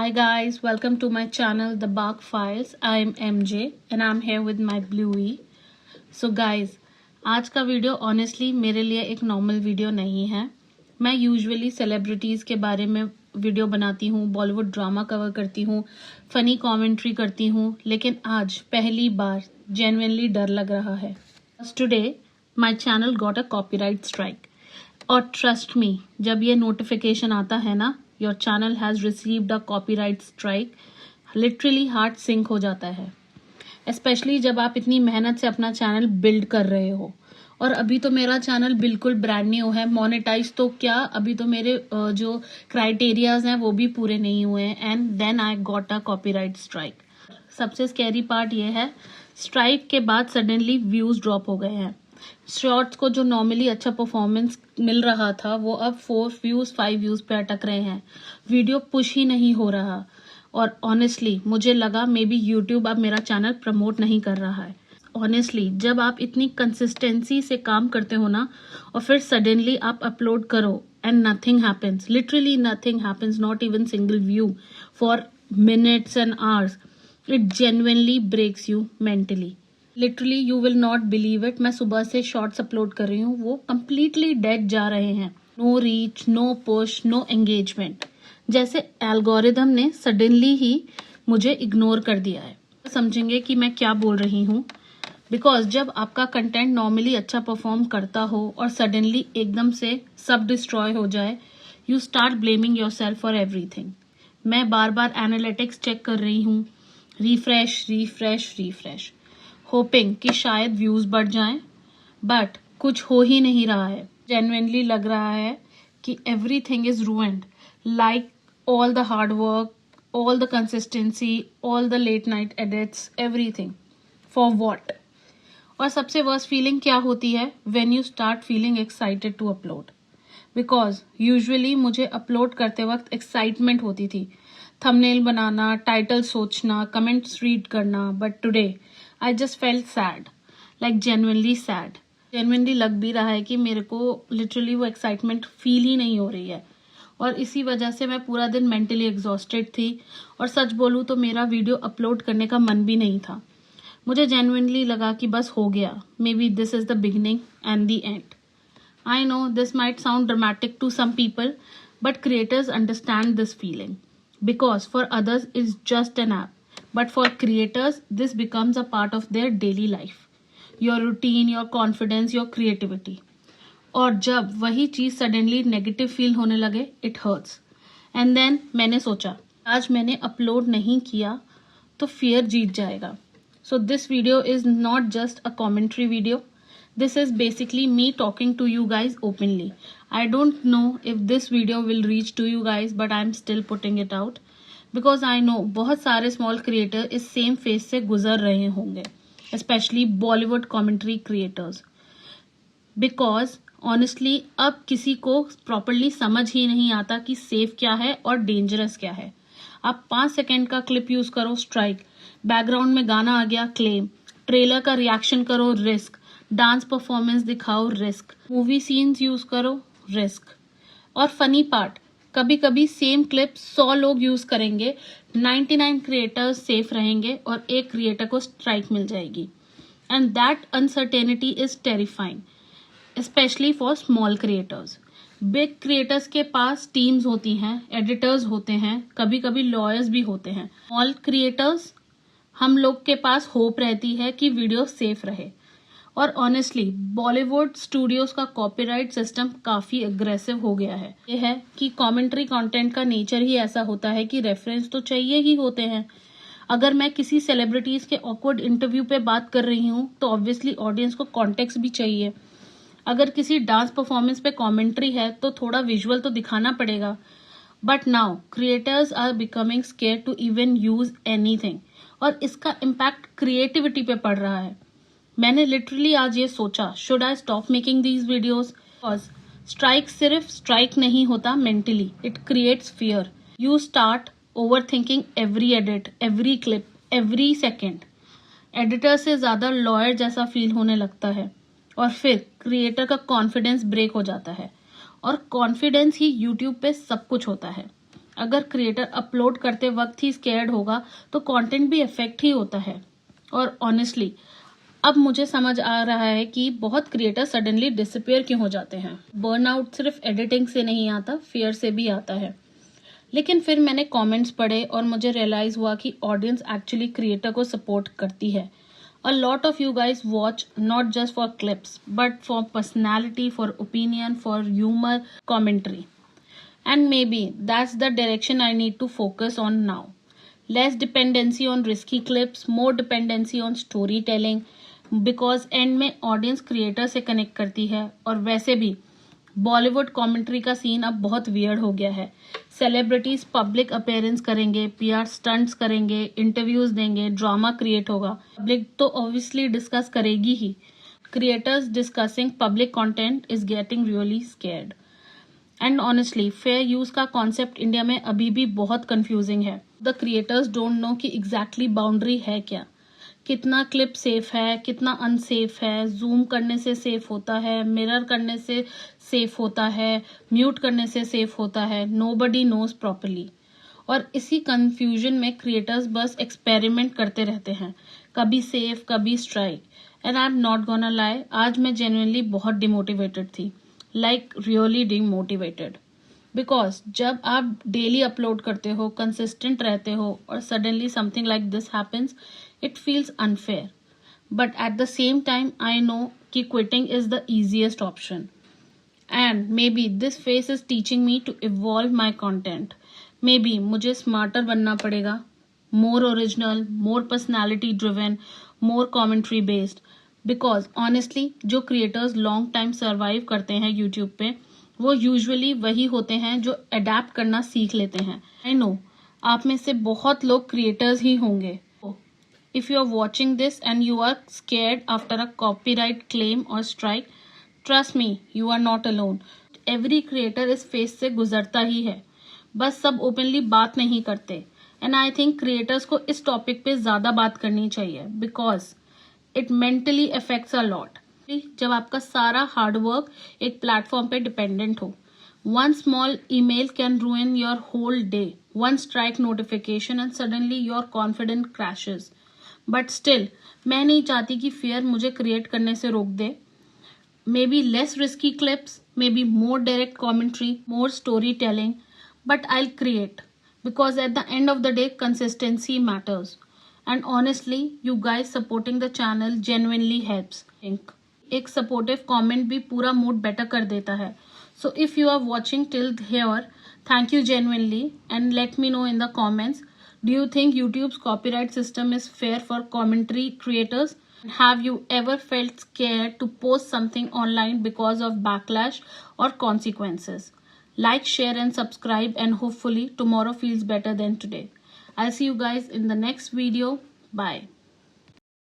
Hi guys, welcome to my channel The Bark Files. I am MJ and I'm here with my Bluey. So guys, आज का video honestly मेरे लिए एक normal video नहीं है. मैं यूजुअली सेलिब्रिटीज़ के बारे में वीडियो बनाती हूँ, बॉलीवुड ड्रामा कवर करती हूँ, फनी कमेंट्री करती हूँ, लेकिन आज पहली बार जेन्युइनली डर लग रहा है. Today my channel got a copyright strike. और ट्रस्ट मी, जब ये नोटिफिकेशन आता है ना, your channel has received a copyright strike, literally heart sink हो जाता है. स्पेशली जब आप इतनी मेहनत से अपना चैनल बिल्ड कर रहे हो. और अभी तो मेरा चैनल बिल्कुल ब्रांड न्यू है. मोनेटाइज तो क्या, अभी तो मेरे जो क्राइटेरियाज हैं वो भी पूरे नहीं हुए हैं. And then I got a copyright strike. सबसे स्कैरी पार्ट ये है, स्ट्राइक के बाद सडनली व्यूज ड्रॉप हो गए हैं. शॉर्ट्स को जो नॉर्मली अच्छा परफॉर्मेंस मिल रहा था वो अब 4 व्यूज 5 व्यूज पे अटक रहे हैं. वीडियो पुश ही नहीं हो रहा. और ऑनेस्टली मुझे लगा मे बी यूट्यूब अब मेरा चैनल प्रमोट नहीं कर रहा है. ऑनेस्टली जब आप इतनी कंसिस्टेंसी से काम करते हो ना, और फिर सडनली आप अपलोड करो and nothing happens, literally nothing happens, not even single view for minutes and hours, it genuinely breaks you mentally. Literally you will not believe it. मैं सुबह से शॉर्ट्स अपलोड कर रही हूँ, वो कंप्लीटली डेड जा रहे हैं. No reach, no push, no engagement. जैसे एल्गोरिदम ने सडनली ही मुझे इग्नोर कर दिया है. समझेंगे कि मैं क्या बोल रही हूँ. बिकॉज जब आपका कंटेंट नॉर्मली अच्छा परफॉर्म करता हो और सडनली एकदम से सब डिस्ट्रॉय हो जाए, you start blaming your self for everything. मैं बार बार एनालिटिक्स चेक कर रही हूँ, रिफ्रेश रिफ्रेश रिफ्रेश, होपिंग कि शायद व्यूज बढ़ जाएं, बट कुछ हो ही नहीं रहा है. जेन्युइनली लग रहा है कि everything is ruined. Like all the hard work, all the consistency, all the late night edits, everything. For what? और सबसे वर्स्ट फीलिंग क्या होती है? When you start feeling excited to upload. Because usually मुझे अपलोड करते वक्त excitement होती थी. थंबनेल बनाना, टाइटल सोचना, कमेंट्स रीड करना. But today I just felt sad. Like genuinely sad. Genuinely लग भी रहा है कि मेरे को लिटरली वो एक्साइटमेंट फील ही नहीं हो रही है. और इसी वजह से मैं पूरा दिन मेंटली एग्जॉस्टेड थी. और सच बोलूँ तो मेरा वीडियो अपलोड करने का मन भी नहीं था. मुझे जेन्युइनली लगा कि बस हो गया. Maybe this is the beginning and the end. I know this might sound dramatic to some people, but creators understand this feeling. Because for others is just an app, but for creators this becomes a part of their daily life. Your routine, your confidence, your creativity. और जब वही चीज suddenly negative feel होने लगे, it hurts. And then मैंने सोचा, आज मैंने अपलोड नहीं किया तो फियर जीत जाएगा. So this video is not just a commentary video. This is basically me talking to you guys openly. I don't know if this video will reach to you guys, but I am still putting it out. Because I know बहुत सारे small creator इस same phase से गुजर रहे होंगे, specially Bollywood commentary creators. Because honestly अब किसी को प्रॉपरली समझ ही नहीं आता कि सेफ क्या है और डेंजरस क्या है. आप 5 सेकेंड का क्लिप यूज करो, स्ट्राइक. बैकग्राउंड में गाना आ गया, क्लेम. ट्रेलर का रिएक्शन करो, रिस्क. डांस परफॉर्मेंस दिखाओ, रिस्क. मूवी सीन्स यूज करो, रिस्क. और फनी पार्ट, कभी कभी सेम क्लिप 100 लोग यूज करेंगे, 99 क्रिएटर्स सेफ रहेंगे और एक क्रिएटर को स्ट्राइक मिल जाएगी. And that uncertainty is terrifying, specially for small creators. Big creators के पास टीम्स होती हैं, एडिटर्स होते हैं, कभी कभी लॉयर्स भी होते हैं. स्मॉल क्रिएटर्स, हम लोग के पास होप रहती है कि वीडियो सेफ रहे. और ऑनेस्टली बॉलीवुड स्टूडियोज का कॉपीराइट सिस्टम काफी अग्रेसिव हो गया है. यह है कि कॉमेंट्री कंटेंट का नेचर ही ऐसा होता है कि रेफरेंस तो चाहिए ही होते हैं. अगर मैं किसी सेलिब्रिटीज के ऑकवर्ड इंटरव्यू पे बात कर रही हूँ तो ऑब्वियसली ऑडियंस को कॉन्टेक्स्ट भी चाहिए. अगर किसी डांस परफॉर्मेंस पे कमेंट्री है तो थोड़ा विजुअल तो दिखाना पड़ेगा. But now creators are becoming scared to even use anything. और इसका इम्पैक्ट क्रिएटिविटी पे पड़ रहा है. मैंने लिटरली आज ये सोचा, should I stop making these videos? Because strike सिर्फ स्ट्राइक नहीं होता mentally, it creates fear. You start over thinking every edit, every clip, every second. Editor से ज्यादा लॉयर जैसा फील होने लगता है. और फिर क्रिएटर का कॉन्फिडेंस ब्रेक हो जाता है. और कॉन्फिडेंस ही यूट्यूब पे सब कुछ होता है. अगर क्रिएटर अपलोड करते वक्त ही स्कैर्ड होगा तो कंटेंट भी इफेक्ट ही होता है। और ऑनेस्टली अब मुझे समझ आ रहा है कि बहुत क्रिएटर सडनली डिसअपीयर क्यों हो जाते हैं। बर्नआउट सिर्फ एडिटिंग से नहीं आता, फियर से भी आता है। लेकिन फिर मैंने कमेंट्स पढ़े और मुझे रियलाइज हुआ कि ऑडियंस एक्चुअली क्रिएटर को सपोर्ट करती है। A lot of you guys watch not just for clips, but for personality, for opinion, for humor, commentary. And maybe that's the direction I need to focus on now. Less dependency on risky clips, more dependency on storytelling, because end में audience creator से connect करती है। और वैसे भी Bollywood commentary का scene अब बहुत वियर्ड हो गया है। सेलिब्रिटीज पब्लिक अपीयरेंस करेंगे, पीआर स्टंट्स करेंगे, इंटरव्यूज देंगे, ड्रामा क्रिएट होगा। पब्लिक तो ऑब्वियसली डिस्कस करेगी ही। Creators discussing public content is getting really scared. And honestly fair use का कॉन्सेप्ट इंडिया में अभी भी बहुत कंफ्यूजिंग है। द क्रिएटर्स डोंट नो कि एग्जैक्टली बाउंड्री है क्या, कितना क्लिप सेफ है, कितना अनसेफ है, जूम करने से सेफ होता है, मिरर करने से सेफ होता है, म्यूट करने से सेफ होता है। Nobody knows properly. और इसी कंफ्यूजन में क्रिएटर्स बस एक्सपेरिमेंट करते रहते हैं, कभी सेफ कभी strike. And I am not gonna lie, आज मैं जेन्युइनली बहुत डिमोटिवेटेड थी, लाइक रियली डिमोटिवेटेड। बिकॉज जब आप डेली अपलोड करते हो, कंसिस्टेंट रहते हो और suddenly something like this happens, it feels unfair. But at the same time, I know कि quitting is the easiest option. And maybe this phase is teaching me to evolve my content. Maybe मुझे smarter बनना पड़ेगा, more original, more personality driven, more commentary based. Because honestly, जो creators long time survive करते हैं YouTube पे, वो usually वही होते हैं जो adapt करना सीख लेते हैं। I know, आप में से बहुत लोग creators ही होंगे। If you are watching this and you are scared after a copyright claim or strike, trust me, you are not alone. Every creator इस फेज से गुजरता ही है, बस सब ओपनली बात नहीं करते। एंड आई थिंक क्रिएटर्स को इस टॉपिक पे ज्यादा बात करनी चाहिए, because it mentally affects a lot. जब आपका सारा हार्डवर्क एक प्लेटफॉर्म पे डिपेंडेंट हो, one small email can ruin your whole day, one strike notification and suddenly your confidence crashes. But still मैं नहीं चाहती कि फियर मुझे क्रिएट करने से रोक दे। Maybe less risky clips, maybe more direct commentary, more story telling, but I create because at the end of the day consistency matters. And honestly you guys supporting the channel genuinely helps. एक supportive comment भी पूरा mood better कर देता है। So if you are watching till here, thank you genuinely and let me know in the comments. Do you think YouTube's copyright system is fair for commentary creators? Have you ever felt scared to post something online because of backlash or consequences? Like, share and subscribe, and hopefully tomorrow feels better than today. I'll see you guys in the next video. Bye.